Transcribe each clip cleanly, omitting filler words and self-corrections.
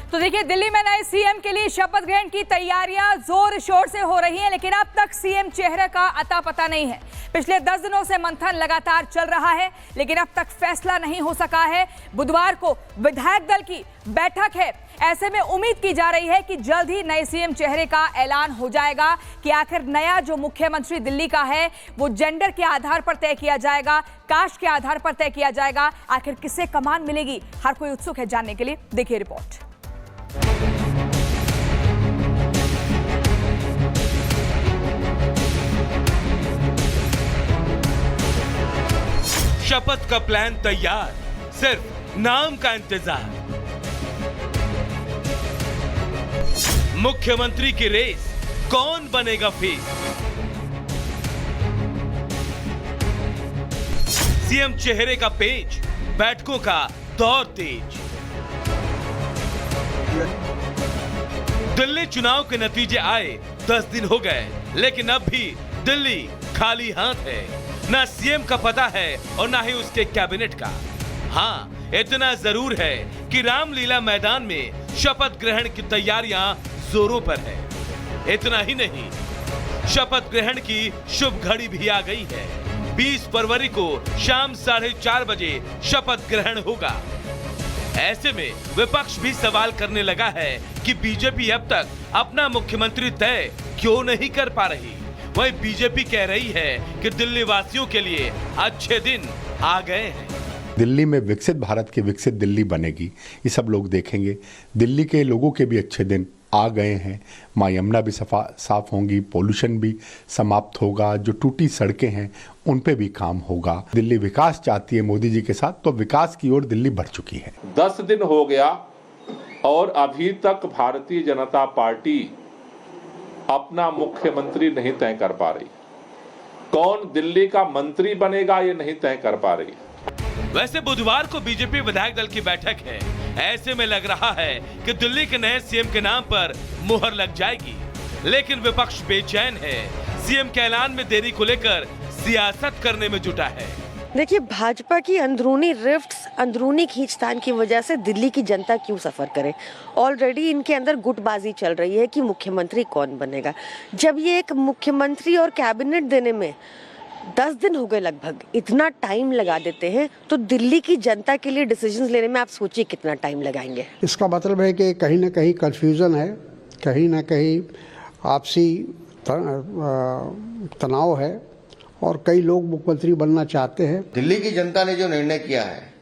तो देखिए, दिल्ली में नए सीएम के लिए शपथ ग्रहण की तैयारियां जोर शोर से हो रही हैं, लेकिन अब तक सीएम चेहरे का अता पता नहीं है। पिछले 10 दिनों से मंथन लगातार चल रहा है, लेकिन अब तक फैसला नहीं हो सका है। बुधवार को विधायक दल की बैठक है। ऐसे में उम्मीद की जा रही है कि जल्द ही नए सीएम चेहरे का ऐलान हो जाएगा कि आखिर नया जो मुख्यमंत्री दिल्ली का है वो जेंडर के आधार पर तय किया जाएगा, कास्ट के आधार पर तय किया जाएगा। आखिर किसे कमान मिलेगी, हर कोई उत्सुक है जानने के लिए। देखिए रिपोर्ट। शपथ का प्लान तैयार, सिर्फ नाम का इंतजार। मुख्यमंत्री की रेस, कौन बनेगा फेस? सीएम चेहरे का पेच, बैठकों का दौर तेज। दिल्ली चुनाव के नतीजे आए 10 दिन हो गए, लेकिन अब भी दिल्ली खाली हाथ है। ना सीएम का पता है और ना ही उसके कैबिनेट का। हाँ, इतना जरूर है कि रामलीला मैदान में शपथ ग्रहण की तैयारियां जोरों पर है। इतना ही नहीं, शपथ ग्रहण की शुभ घड़ी भी आ गई है। 20 फरवरी को शाम 4:30 बजे शपथ ग्रहण होगा। ऐसे में विपक्ष भी सवाल करने लगा है कि बीजेपी अब तक अपना मुख्यमंत्री तय क्यों नहीं कर पा रही। वही बीजेपी कह रही है कि दिल्ली वासियों के लिए अच्छे दिन आ गए हैं। दिल्ली में विकसित भारत की विकसित दिल्ली बनेगी, ये सब लोग देखेंगे। दिल्ली के लोगों के भी अच्छे दिन आ गए हैं। माँ यमुना भी साफ होंगी, पोल्यूशन भी समाप्त होगा, जो टूटी सड़कें हैं उन पे भी काम होगा। दिल्ली विकास चाहती है मोदी जी के साथ, तो विकास की ओर दिल्ली बढ़ चुकी है। 10 दिन हो गया और अभी तक भारतीय जनता पार्टी अपना मुख्यमंत्री नहीं तय कर पा रही। कौन दिल्ली का मंत्री बनेगा ये नहीं तय कर पा रही। वैसे बुधवार को बीजेपी विधायक दल की बैठक है। ऐसे में लग रहा है कि दिल्ली के नए सीएम के नाम पर मुहर लग जाएगी, लेकिन विपक्ष बेचैन है। सीएम के ऐलान में देरी को लेकर सियासत करने में जुटा है। देखिए, भाजपा की अंदरूनी रिफ्ट्स, अंदरूनी खींचतान की वजह से दिल्ली की जनता क्यों सफर करे। ऑलरेडी इनके अंदर गुटबाजी चल रही है कि मुख्यमंत्री कौन बनेगा। जब ये एक मुख्यमंत्री और कैबिनेट देने में 10 दिन हो गए लगभग, इतना टाइम लगा देते हैं, तो दिल्ली की जनता के लिए डिसीजंस लेने में आप सोचिए कितना टाइम लगाएंगे। इसका मतलब है कि कहीं ना कहीं कंफ्यूजन है, कहीं ना कहीं आपसी तनाव है और कई लोग मुख्यमंत्री बनना चाहते हैं। दिल्ली की जनता ने जो निर्णय किया है,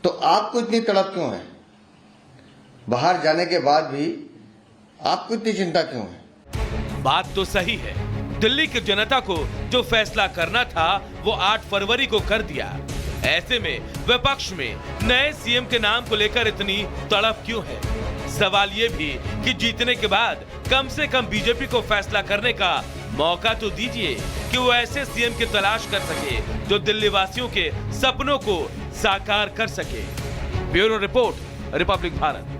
तो आपको इतनी तड़प क्यों है? बाहर जाने के बाद भी आपको इतनी चिंता क्यों है? बात तो सही है। दिल्ली की जनता को जो फैसला करना था वो 8 फरवरी को कर दिया। ऐसे में विपक्ष में नए सीएम के नाम को लेकर इतनी तड़प क्यों है? सवाल ये भी कि जीतने के बाद कम से कम बीजेपी को फैसला करने का मौका तो दीजिए कि वो ऐसे सीएम की तलाश कर सके जो दिल्ली वासियों के सपनों को साकार कर सके। Bureau report, Republic Bharat.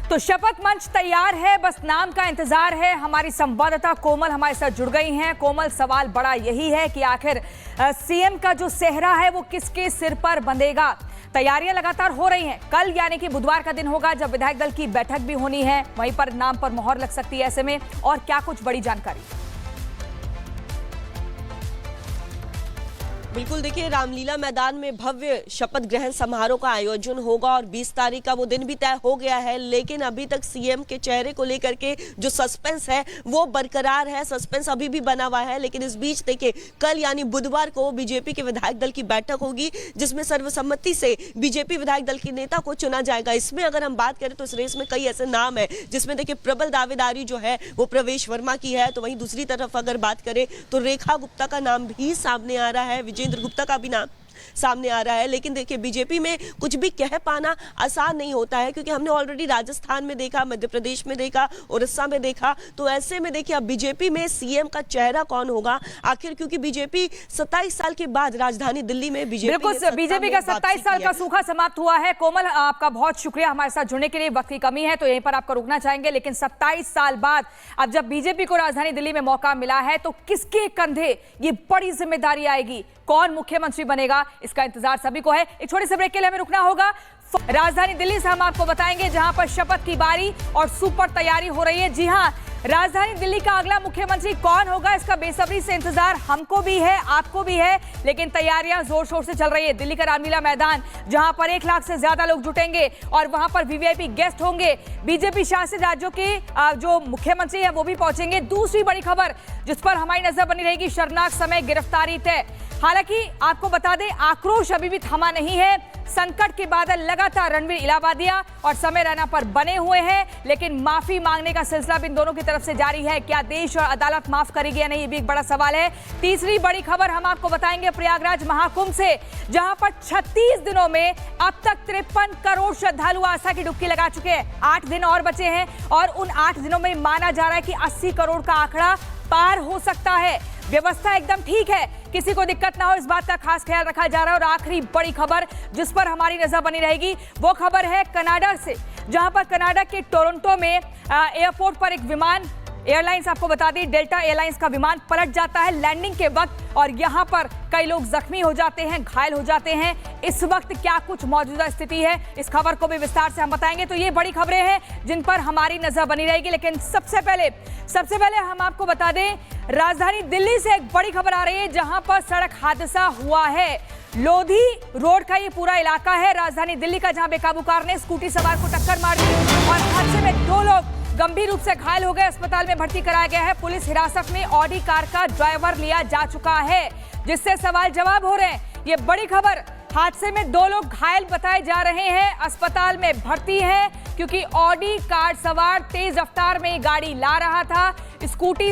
तो शपथ मंच तैयार है, बस नाम का इंतजार है। हमारी संवाददाता कोमल हमारे साथ जुड़ गई हैं। कोमल, सवाल बड़ा यही है कि आखिर सीएम का जो सेहरा है वो किसके सिर पर बंधेगा। तैयारियां लगातार हो रही हैं। कल यानी कि बुधवार का दिन होगा जब विधायक दल की बैठक भी होनी है, वहीं पर नाम पर मोहर लग सकती है। ऐसे में और क्या कुछ बड़ी जानकारी? बिल्कुल, देखिए, रामलीला मैदान में भव्य शपथ ग्रहण समारोह का आयोजन होगा और 20 तारीख का वो दिन भी तय हो गया है, लेकिन अभी तक सीएम के चेहरे को लेकर के जो सस्पेंस है वो बरकरार है। सस्पेंस अभी भी बना हुआ है। लेकिन इस बीच देखिए, कल यानी बुधवार को बीजेपी के विधायक दल की बैठक होगी, जिसमें सर्वसम्मति से बीजेपी विधायक दल के नेता को चुना जाएगा। इसमें अगर हम बात करें तो इस रेस में कई ऐसे नाम है जिसमें देखिए प्रबल दावेदारी जो है वो प्रवेश वर्मा की है। तो वहीं दूसरी तरफ अगर बात करें तो रेखा गुप्ता का नाम भी सामने आ रहा है, विजेंद्र गुप्ता का भी नाम सामने आ रहा है। लेकिन देखिए, बीजेपी में कुछ भी कह पाना आसान नहीं होता है, क्योंकि हमने ऑलरेडी राजस्थान में देखा, मध्य प्रदेश में देखा, उड़ीसा में देखा। तो ऐसे में देखिए, अब बीजेपी में सीएम का चेहरा कौन होगा आखिर, क्योंकि बीजेपी 27 साल के बाद राजधानी दिल्ली में बीजेपी का 27 साल का सूखा समाप्त हुआ है। कोमल, आपका बहुत शुक्रिया हमारे साथ जुड़ने के लिए। वक्त की कमी है तो यहीं पर आपको रुकना चाहेंगे, लेकिन 27 साल बाद अब जब बीजेपी को राजधानी दिल्ली में मौका मिला है तो किसके कंधे ये बड़ी जिम्मेदारी आएगी? कौन मुख्यमंत्री बनेगा? इसका इंतजार सभी को है। एक छोटे से ब्रेक के लिए हमें रुकना होगा। राजधानी दिल्ली से हम आपको बताएंगे जहां पर शपथ की बारी और सुपर तैयारी हो रही है। जी हां, राजधानी दिल्ली का अगला मुख्यमंत्री कौन होगा, इसका बेसब्री से इंतजार हमको भी है, आपको भी है, लेकिन तैयारियां जोर शोर से चल रही है। दिल्ली का रामलीला मैदान जहां पर 1 लाख से ज्यादा लोग जुटेंगे और वहां पर वीवीआईपी गेस्ट होंगे। बीजेपी शासित राज्यों के जो मुख्यमंत्री है वो भी पहुंचेंगे। दूसरी बड़ी खबर जिस पर हमारी नजर बनी रहेगी, शर्मनाक समय गिरफ्तारी तय। हालांकि आपको बता दें, आक्रोश अभी भी थमा नहीं है। संकट के बादल लगातार रणवीर इलाहाबादिया और समय रैना पर बने हुए हैं, लेकिन माफी मांगने का सिलसिला भी इन दोनों की तरफ से जारी है। क्या देश और अदालत माफ करेगी या नहीं, ये भी एक बड़ा सवाल है। तीसरी बड़ी खबर हम आपको बताएंगे प्रयागराज महाकुंभ से, जहां पर 36 दिनों में अब तक 53 करोड़ श्रद्धालु आस्था की डुबकी लगा चुके हैं। 8 दिन और बचे हैं और उन 8 दिनों में माना जा रहा है कि 80 करोड़ का आंकड़ा पार हो सकता है। व्यवस्था एकदम ठीक है, किसी को दिक्कत ना हो, इस बात का खास ख्याल रखा जा रहा है। और आखिरी बड़ी खबर जिस पर हमारी नजर बनी रहेगी वो खबर है कनाडा से, जहां पर कनाडा के टोरंटो में एयरपोर्ट पर एक विमान, एयरलाइंस आपको बता दी डेल्टा एयरलाइंस का विमान पलट जाता है लैंडिंग के वक्त और यहां पर कई लोग जख्मी हो जाते हैं, घायल हो जाते हैं। इस वक्त क्या कुछ मौजूदा स्थिति है, इस खबर को भी विस्तार से हम बताएंगे। तो ये बड़ी खबरें हैं जिन पर हमारी नजर बनी रहेगी, लेकिन सबसे पहले हम आपको बता दें, राजधानी दिल्ली से एक बड़ी खबर आ रही है जहां पर सड़क हादसा हुआ है। लोधी रोड का ये पूरा इलाका है राजधानी दिल्ली का, जहां बेकाबू कार ने स्कूटी सवार को टक्कर मार दी और हादसे में 2 लोग गंभीर रूप से घायल हो गए, अस्पताल में भर्ती कराया गया है। पुलिस हिरासत में ऑडी कार का ड्राइवर लिया जा चुका है, जिससे सवाल जवाब हो रहे हैं। ये बड़ी खबर, हादसे में 2 लोग घायल बताए जा रहे हैं, अस्पताल में भर्ती है, क्योंकि ऑडी कार सवार तेज रफ्तार में गाड़ी ला रहा था, स्कूटी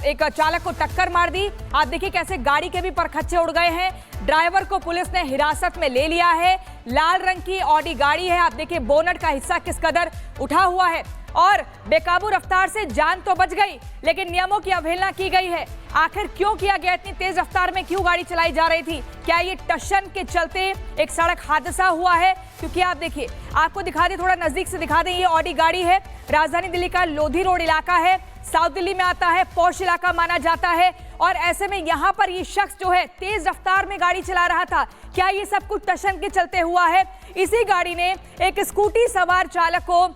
एक चालक को टक्कर मार दी। आप देखिए कैसे गाड़ी के भी परखच्चे उड़ गए हैं। ड्राइवर को पुलिस ने हिरासत में ले लिया है। लाल रंग की ऑडी गाड़ी है, आप देखिए बोनट का हिस्सा किस कदर उठा हुआ है और बेकाबू रफ्तार से जान तो बच गई, लेकिन नियमों की अवहेलना की गई है। आखिर क्यों किया गया, इतनी तेज रफ्तार में क्यों गाड़ी चलाई जा रही थी? क्या ये टशन के चलते एक सड़क हादसा हुआ है? क्योंकि आप देखिए, आपको दिखा दें, थोड़ा नजदीक से दिखा दें, ये ऑडी गाड़ी है, राजधानी दिल्ली का लोधी रोड इलाका है, साउथ दिल्ली में आता है, पॉश इलाका माना जाता है। और ऐसे में यहाँ पर ये शख्स जो है तेज रफ्तार में गाड़ी चला रहा था। क्या ये सब कुछ टशन के चलते हुआ है? इसी गाड़ी ने एक स्कूटी सवार चालक को,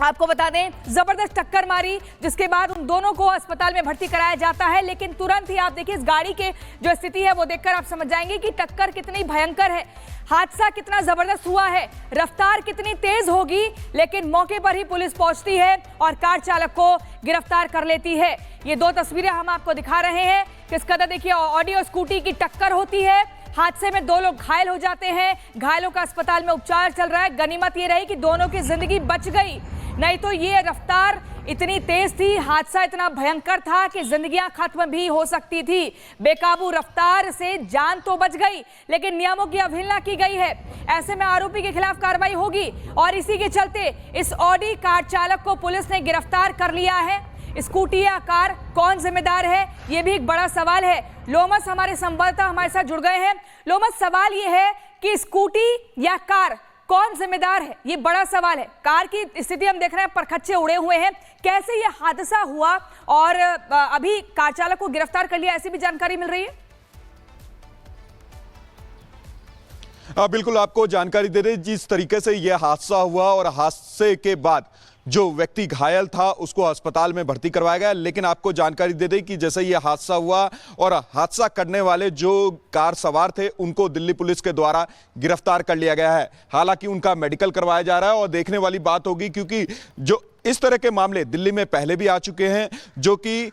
आपको बता दें, जबरदस्त टक्कर मारी, जिसके बाद उन दोनों को अस्पताल में भर्ती कराया जाता है। लेकिन तुरंत ही आप देखिए इस गाड़ी के जो स्थिति है वो देखकर आप समझ जाएंगे कि टक्कर कितनी भयंकर है, हादसा कितना जबरदस्त हुआ है, रफ्तार कितनी तेज होगी। लेकिन मौके पर ही पुलिस पहुंचती है और कार चालक को गिरफ्तार कर लेती है। ये 2 तस्वीरें हम आपको दिखा रहे हैं, किस कदर देखिए ऑडी और स्कूटी की टक्कर होती है, हादसे में 2 लोग घायल हो जाते हैं, घायलों का अस्पताल में उपचार चल रहा है। गनीमत ये रही कि दोनों की जिंदगी बच गई, नहीं तो ये रफ्तार इतनी तेज थी, हादसा इतना भयंकर था कि जिंदगियां खत्म भी हो सकती थी। बेकाबू रफ्तार से जान तो बच गई, लेकिन नियमों की अवहेलना की गई है। ऐसे में आरोपी के खिलाफ कार्रवाई होगी और इसी के चलते इस ऑडी कार चालक को पुलिस ने गिरफ्तार कर लिया है। स्कूटी या कार, कौन जिम्मेदार है, ये भी एक बड़ा सवाल है। लोमस हमारे संवाददाता हमारे साथ जुड़ गए हैं। लोमस, सवाल ये है कि स्कूटी या कार, कौन जिम्मेदार है, ये बड़ा सवाल है। कार की स्थिति हम देख रहे हैं, परखच्चे उड़े हुए हैं, कैसे ये हादसा हुआ और अभी कार चालक को गिरफ्तार कर लिया, ऐसी भी जानकारी मिल रही है। बिल्कुल आपको जानकारी दे रहे, जिस तरीके से यह हादसा हुआ और हादसे के बाद जो व्यक्ति घायल था उसको अस्पताल में भर्ती करवाया गया। लेकिन आपको जानकारी दे दें कि जैसे ये हादसा हुआ और हादसा करने वाले जो कार सवार थे उनको दिल्ली पुलिस के द्वारा गिरफ्तार कर लिया गया है। हालांकि उनका मेडिकल करवाया जा रहा है और देखने वाली बात होगी, क्योंकि जो इस तरह के मामले दिल्ली में पहले भी आ चुके हैं, जो कि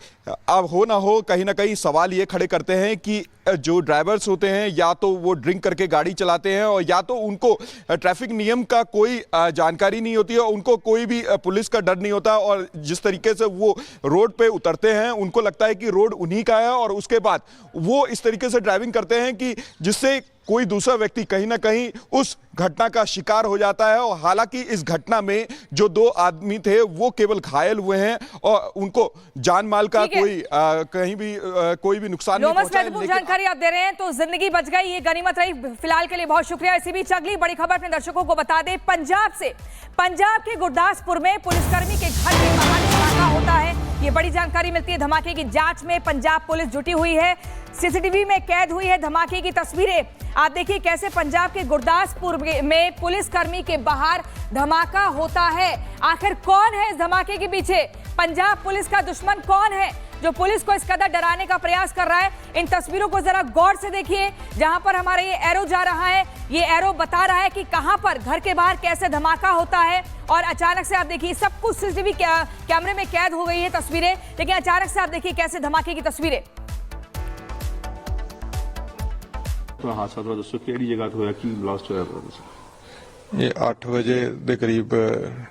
अब हो ना हो कहीं ना कहीं सवाल ये खड़े करते हैं कि जो ड्राइवर्स होते हैं या तो वो ड्रिंक करके गाड़ी चलाते हैं और या तो उनको ट्रैफिक नियम का कोई जानकारी नहीं होती है, उनको कोई भी पुलिस का डर नहीं होता और जिस तरीके से वो रोड पे उतरते हैं उनको लगता है कि रोड उन्हीं का है और उसके बाद वो इस तरीके से ड्राइविंग करते हैं कि जिससे कोई दूसरा व्यक्ति कहीं ना कहीं उस घटना का शिकार हो जाता है। और हालांकि इस घटना में जो 2 आदमी थे वो केवल घायल हुए हैं और उनको जान माल का कहीं भी कोई भी नुकसान नहीं पहुंचा। लेकिन जानकारी आप दे रहे हैं तो जिंदगी बच गई, ये गनीमत रही। फिलहाल के लिए बहुत शुक्रिया। इसी बीच अगली बड़ी खबर अपने दर्शकों को बता दें, पंजाब से, पंजाब के गुरदासपुर में पुलिसकर्मी के घर में कहानी धमाका होता है। ये बड़ी जानकारी मिलती है। धमाके की जांच में पंजाब पुलिस जुटी हुई है। सीसीटीवी में कैद हुई है धमाके की तस्वीरें। आप देखिए कैसे पंजाब के गुरदासपुर में पुलिसकर्मी के बाहर धमाका होता है। आखिर कौन है इस धमाके के पीछे? पंजाब पुलिस का दुश्मन कौन है जो पुलिस को इस कदर डराने का प्रयास कर रहा है? इन तस्वीरों को जरा गौर से देखिए। जहां पर हमारा ये एरो जा रहा है, ये एरो बता रहा है कि कहां पर घर के बाहर कैसे धमाका होता है। और अचानक से आप देखिए सब कुछ सीसीटीवी कैमरे में कैद हो गई है तस्वीरें, लेकिन अचानक से आप देखिए कैसे धमाके की तस्वीरें। तो हादसा थोड़ा दसो किहड़ी जगह होया, की ब्लास्ट होया? ਇਹ 8 ਵਜੇ ਦੇ ਕਰੀਬ